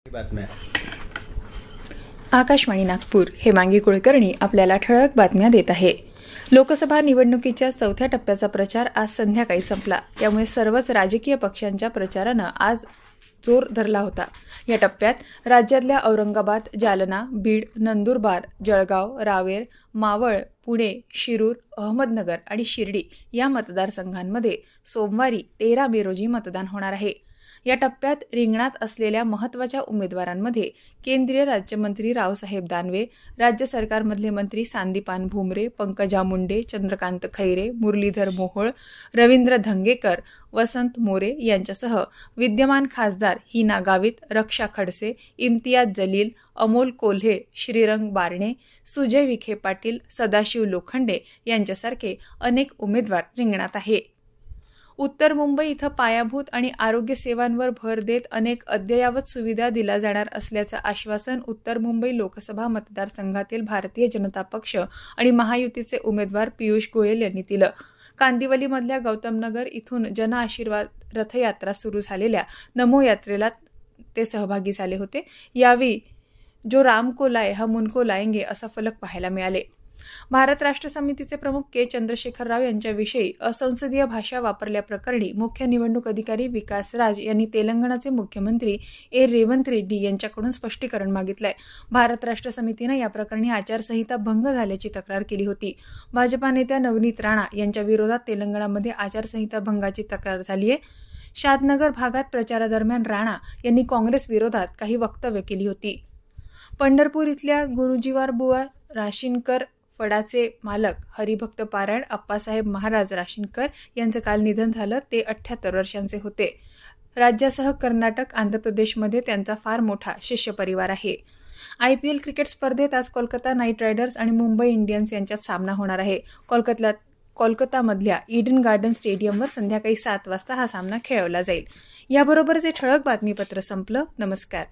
बातम्या आकाशवाणी नागपूर हेमांगी कुलकर्णी आपल्याला ठळक बातम्या देत आहे। लोकसभा निवडणुकीच्या चौथ्या टप्प्याचा प्रचार आज संध्याकाळी संपला। त्यामुळे सर्वच राजकीय पक्षांच्या प्रचारानं आज जोर धरला होता। या टप्प्यात राज्यातल्या औरंगाबाद, जालना, बीड, नंदुरबार, जळगाव, रावेर, मावळ, पुणे, शिरूर, अहमदनगर आणि शिर्डी या मतदारसंघांमध्ये सोमवारी 13 मे रोजी मतदान होणार आहे। या टप्प्यात रिंगणात असलेल्या महत्त्वाच्या उमेदवारांमध्ये केंद्रीय राज्यमंत्री रावसाहेब दानवे, राज्य सरकारमधले मंत्री संदीपान भुमरे, पंकजा मुंडे, चंद्रकांत खैरे, मुरलीधर मोहोळ, रवींद्र धंगेकर, वसंत मोरे यांच्यासह विद्यमान खासदार हिना गावित, रक्षा खडसे, इम्तियाज जलील, अमोल कोल्हे, श्रीरंग बारणे, सुजय विखे पाटील, सदाशिव लोखंडे यांच्यासारखे अनेक उमेदवार रिंगणात आहे। उत्तर मुंबई इथं पायाभूत आणि आरोग्य सेवांवर भर देत अनेक अद्ययावत सुविधा दिल्या जाणार असल्याचं आश्वासन उत्तर मुंबई लोकसभा मतदारसंघातील भारतीय जनता पक्ष आणि महायुतीचे उमेदवार पियुष गोयल यांनी दिलं। कांदिवलीमधल्या गौतमनगर इथून जन आशीर्वाद रथयात्रा सुरू झालेल्या नमो यात्रेला ते सहभागी झाले होते। यावेळी जो राम को लाए हम उनको लाएंगे असा फलक पाहायला मिळाले। भारत राष्ट्र समितीचे प्रमुख के चंद्रशेखर राव यांच्याविषयी असंसदीय भाषा वापरल्याप्रकरणी मुख्य निवडणूक अधिकारी विकास राज यांनी तेलंगणाचे मुख्यमंत्री रेवंत रेड्डी यांच्याकडून स्पष्टीकरण मागितलंय। भारत राष्ट्र समितीने या प्रकरणी आचारसंहिता भंग झाल्याची तक्रार केली होती। भाजपा नेत्या नवनीत राणा यांच्या विरोधात तेलंगणामध्ये आचारसंहिता भंगाची तक्रार झाली आहे। शादनगर भागात प्रचारादरम्यान राणा यांनी काँग्रेस विरोधात काही वक्तव्य केली होती। पंढरपूर इथल्या गुरुजीवारबुवा राशीनकर फडाचे मालक हरिभक्त पारायण अप्पासाहेब महाराज राशीनकर यांचं काल निधन झालं। ते 78 वर्षांचे होते। राज्यासह कर्नाटक, आंध्र प्रदेशमध्ये त्यांचा फार मोठा शिष्य परिवार आहे। IPL क्रिकेट स्पर्धेत आज कोलकाता नाईट रायडर्स आणि मुंबई इंडियन्स यांच्यात सामना होणार आहे। कोलकातामधल्या ईडन गार्डन स्टेडियमवर संध्याकाळी 7 वाजता हा सामना खेळवला जाईल। याबरोबरच हे ठळक बातमीपत्र संपलं। नमस्कार।